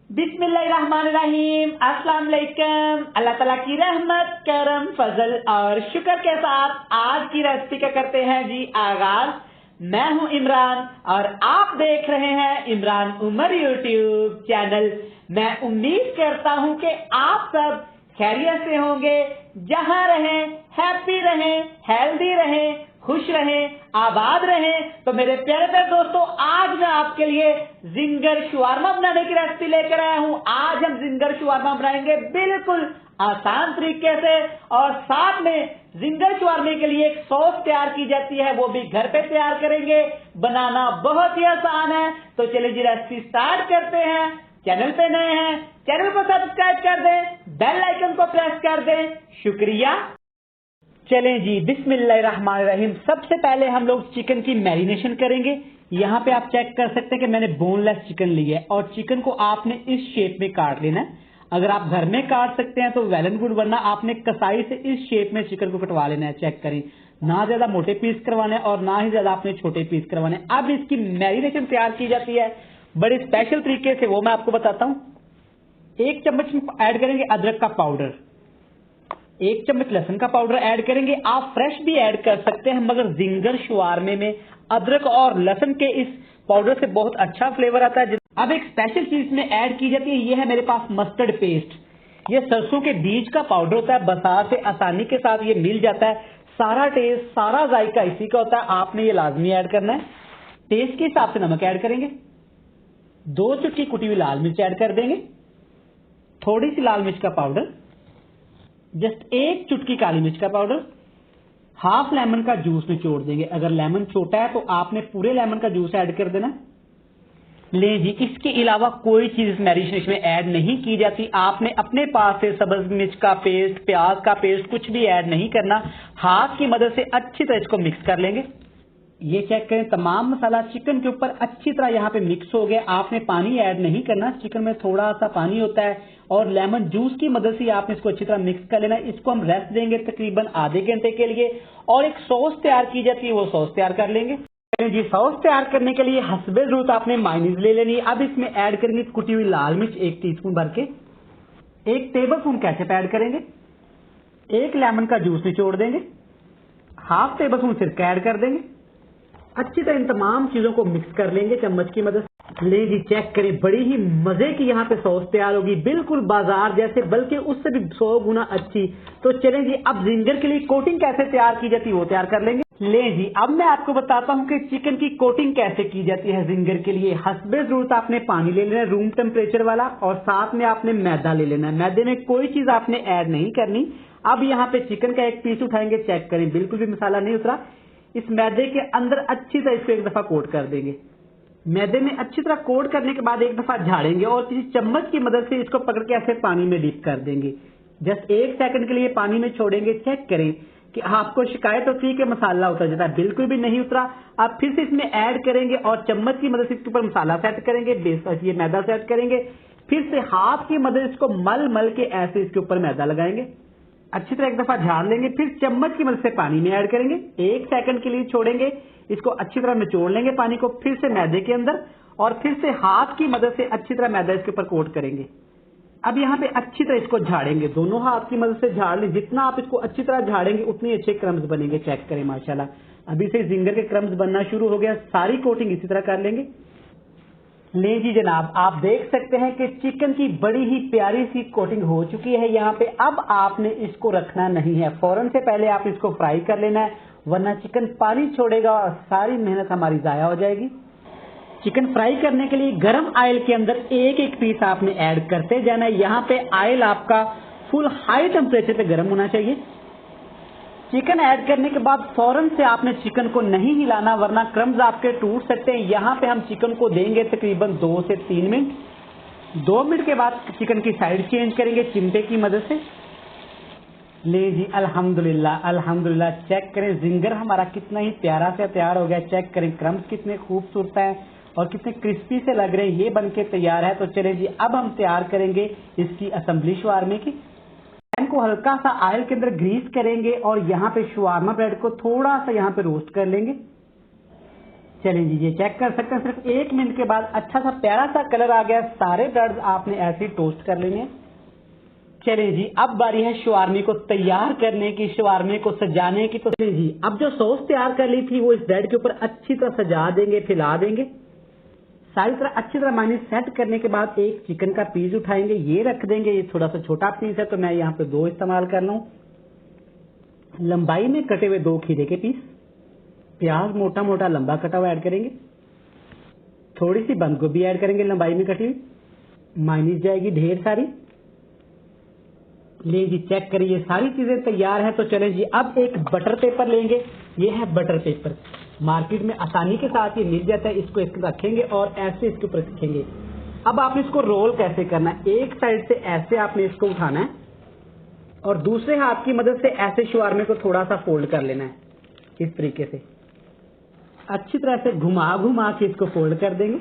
बिस्मिल्लाहिर्रहमानिर्रहीम। अस्सलाम वालेकुम। अल्लाह ताला की रहमत, करम, फजल और शुक्र के साथ आज की रेसिपी का करते हैं जी आगाज। मैं हूं इमरान और आप देख रहे हैं इमरान उमर यूट्यूब चैनल। मैं उम्मीद करता हूं कि आप सब खैरियत से होंगे, जहां रहें हैप्पी रहें, हेल्दी रहें, खुश रहें, आबाद रहें। तो मेरे प्यारे प्यारे दोस्तों, आज मैं आपके लिए जिंगर शवारमा बनाने की रेसिपी लेकर आया हूं। आज हम जिंगर शवारमा बनाएंगे बिल्कुल आसान तरीके से, और साथ में जिंगर शवारमे के लिए एक सॉस तैयार की जाती है, वो भी घर पे तैयार करेंगे। बनाना बहुत ही आसान है। तो चलिए जी रेसिपी स्टार्ट करते हैं। चैनल पे नए हैं, चैनल को सब्सक्राइब कर दें, बेल आइकन को प्रेस कर दें। शुक्रिया। चलें जी, बिस्मिल्लाहिर्रहमानिर्रहीम। सबसे पहले हम लोग चिकन की मैरिनेशन करेंगे। यहाँ पे आप चेक कर सकते हैं कि मैंने बोनलेस चिकन ली है, और चिकन को आपने इस शेप में काट लेना है। अगर आप घर में काट सकते हैं तो वेल एंड गुड, वरना आपने कसाई से इस शेप में चिकन को कटवा लेना है। चेक करें, ना ज्यादा मोटे पीस करवाने और ना ही ज्यादा आपने छोटे पीस करवाने। अब इसकी मैरिनेशन तैयार की जाती है बड़े स्पेशल तरीके से, वो मैं आपको बताता हूँ। 1 चम्मच ऐड करेंगे अदरक का पाउडर, 1 चम्मच लहसुन का पाउडर ऐड करेंगे। आप फ्रेश भी ऐड कर सकते हैं, मगर जिंगर शवारमे में अदरक और लहसुन के इस पाउडर से बहुत अच्छा फ्लेवर आता है। अब एक स्पेशल चीज में ऐड की जाती है, ये है मेरे पास मस्टर्ड पेस्ट। ये सरसों के बीज का पाउडर होता है, बाजार से आसानी के साथ ये मिल जाता है। सारा टेस्ट, सारा जायका इसी का होता है। आपने ये लाजमी ऐड करना है। टेस्ट के हिसाब से नमक ऐड करेंगे, 2 चुटकी कुटी हुई लाल मिर्च ऐड कर देंगे, थोड़ी सी लाल मिर्च का पाउडर, जस्ट 1 चुटकी काली मिर्च का पाउडर, हाफ लेमन का जूस निचोड़ देंगे। अगर लेमन छोटा है तो आपने पूरे लेमन का जूस ऐड कर देना। ले जी, इसके अलावा कोई चीज मैरिनेशन में ऐड नहीं की जाती। आपने अपने पास से सब्ज मिर्च का पेस्ट, प्याज का पेस्ट कुछ भी ऐड नहीं करना। हाथ की मदद से अच्छी तरह इसको मिक्स कर लेंगे। ये चेक करें, तमाम मसाला चिकन के ऊपर अच्छी तरह यहाँ पे मिक्स हो गया। आपने पानी ऐड नहीं करना, चिकन में थोड़ा सा पानी होता है, और लेमन जूस की मदद से आपने इसको अच्छी तरह मिक्स कर लेना। इसको हम रेस्ट देंगे तकरीबन आधे घंटे के लिए, और एक सॉस तैयार की जाती है, वो सॉस तैयार कर लेंगे। जी, सॉस तैयार करने के लिए हस्बे जरूरत आपने मायोनीज ले लेनी है। अब इसमें ऐड करेंगे कुटी हुई लाल मिर्च 1 टीस्पून भर के, 1 टेबल स्पून केचप ऐड करेंगे, 1 लेमन का जूस निचोड़ देंगे, हाफ टेबल स्पून सिरका ऐड कर देंगे। अच्छी तरह इन तमाम चीजों को मिक्स कर लेंगे चम्मच की मदद से। ले जी, चेक करें, बड़ी ही मजे की यहाँ पे सॉस तैयार होगी, बिल्कुल बाजार जैसे, बल्कि उससे भी 100 गुना अच्छी। तो चलें जी, अब जिंजर के लिए कोटिंग कैसे तैयार की जाती है वो तैयार कर लेंगे। ले जी, अब मैं आपको बताता हूँ कि चिकन की कोटिंग कैसे की जाती है जिंजर के लिए। हस्बे जरूरत आपने पानी ले लेना है रूम टेम्परेचर वाला, और साथ में आपने मैदा ले लेना है। मैदे में कोई चीज आपने ऐड नहीं करनी। अब यहाँ पे चिकन का एक पीस उठाएंगे, चेक करें बिल्कुल भी मसाला नहीं उतरा। इस मैदे के अंदर अच्छी तरह इसको एक दफा कोट कर देंगे। मैदे में अच्छी तरह कोट करने के बाद एक दफा झाड़ेंगे, और किसी चम्मच की मदद से इसको पकड़ के ऐसे पानी में डिप कर देंगे। जस्ट 1 सेकंड के लिए पानी में छोड़ेंगे। चेक करें कि आपको शिकायत होती है कि मसाला उतर जाता है, बिल्कुल भी नहीं उतरा। आप फिर से इसमें ऐड करेंगे और चम्मच की मदद से इसके ऊपर मसाला सेट करेंगे, ये मैदा सेट करेंगे। फिर से हाथ की मदद से इसको मल मल के ऐसे इसके ऊपर मैदा लगाएंगे। अच्छी तरह एक दफा झाड़ लेंगे, फिर चम्मच की मदद से पानी में ऐड करेंगे, 1 सेकंड के लिए छोड़ेंगे, इसको अच्छी तरह निचोड़ लेंगे पानी को, फिर से मैदे के अंदर, और फिर से हाथ की मदद से अच्छी तरह मैदा इसके ऊपर कोट करेंगे। अब यहाँ पे अच्छी तरह इसको झाड़ेंगे, दोनों हाथ की मदद से झाड़ लें। जितना आप इसको अच्छी तरह झाड़ेंगे उतने अच्छे क्रम्स बनेंगे। चेक करें, माशाल्लाह अभी से जिंगर के क्रम्स बनना शुरू हो गया। सारी कोटिंग इसी तरह कर लेंगे। ले जी जनाब, आप देख सकते हैं कि चिकन की बड़ी ही प्यारी सी कोटिंग हो चुकी है यहाँ पे। अब आपने इसको रखना नहीं है, फौरन से पहले आप इसको फ्राई कर लेना है, वरना चिकन पानी छोड़ेगा और सारी मेहनत हमारी जाया हो जाएगी। चिकन फ्राई करने के लिए गरम ऑयल के अंदर एक एक पीस आपने ऐड करते जाना है। यहाँ पे ऑयल आपका फुल हाई टेम्परेचर पे गर्म होना चाहिए। चिकन ऐड करने के बाद फौरन से आपने चिकन को नहीं हिलाना, वरना क्रम्स आपके टूट सकते हैं। यहाँ पे हम चिकन को देंगे तकरीबन 2 से 3 मिनट। 2 मिनट के बाद चिकन की साइड चेंज करेंगे चिमटे की मदद से। ले जी, अल्हम्दुलिल्लाह अल्हम्दुलिल्लाह, चेक करें जिंगर हमारा कितना ही प्यारा से तैयार हो गया। चेक करें क्रम्स कितने खूबसूरत हैं और कितने क्रिस्पी से लग रहे हैं। ये बनके तैयार है। तो चलें जी, अब हम तैयार करेंगे इसकी असेंबली शवारमे की। पैन को हल्का सा ऑयल के अंदर ग्रीस करेंगे, और यहाँ पे शवारमा ब्रेड को थोड़ा सा यहाँ पे रोस्ट कर लेंगे। चलिए जी, ये चेक कर सकते हैं सिर्फ 1 मिनट के बाद अच्छा सा प्यारा सा कलर आ गया। सारे ब्रेड्स आपने ऐसे ही टोस्ट कर लेने। चलिए जी, अब बारी है शवारमे को तैयार करने की, शवारमे को सजाने की। तो चलिए जी, अब जो सॉस तैयार कर ली थी वो इस ब्रेड के ऊपर अच्छी तरह सजा देंगे, फैला देंगे। सारी तरह अच्छी तरह मायने सेट करने के बाद एक चिकन का पीस उठाएंगे, ये रख देंगे। ये थोड़ा सा छोटा पीस है तो मैं यहाँ पे 2 इस्तेमाल कर लूँ। लंबाई में कटे हुए 2 खीरे के पीस, प्याज मोटा मोटा लंबा कटा हुआ ऐड करेंगे, थोड़ी सी बंद गोभी ऐड करेंगे लंबाई में कटी हुई। मायनीज जाएगी ढेर सारी। ले जी, चेक करिए सारी चीजें तैयार है। तो चले जी, अब एक बटर पेपर लेंगे। ये है बटर पेपर, मार्केट में आसानी के साथ ये मिल जाता है। इसको इसके रखेंगे और ऐसे इसके ऊपर रखेंगे। अब आपने इसको रोल कैसे करना है, एक साइड से ऐसे आपने इसको उठाना है और दूसरे हाथ की मदद से ऐसे शवारमे को थोड़ा सा फोल्ड कर लेना है। इस तरीके से अच्छी तरह से घुमा घुमा के इसको फोल्ड कर देंगे।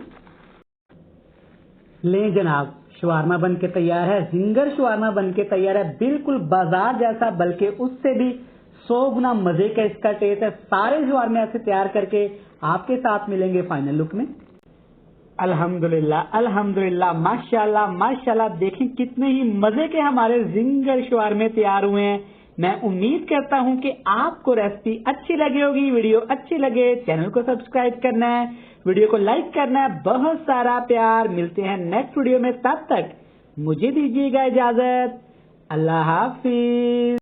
ले जनाब, शवारमा बन के तैयार है। जिंगर शवारमा बन के तैयार है, बिल्कुल बाजार जैसा, बल्कि उससे भी 100 गुना मजे का इसका टेस्ट है। सारे शवारमे ऐसे तैयार करके आपके साथ मिलेंगे फाइनल लुक में। अल्हम्दुलिल्लाह अल्हम्दुलिल्लाह, माशाल्लाह माशाल्लाह। देखें कितने ही मजे के हमारे जिंगर शवारमे तैयार हुए हैं। मैं उम्मीद करता हूं कि आपको रेसिपी अच्छी लगी होगी। वीडियो अच्छी लगे चैनल को सब्सक्राइब करना है, वीडियो को लाइक करना है। बहुत सारा प्यार। मिलते हैं नेक्स्ट वीडियो में, तब तक मुझे दीजिएगा इजाजत। अल्लाह हाफिज।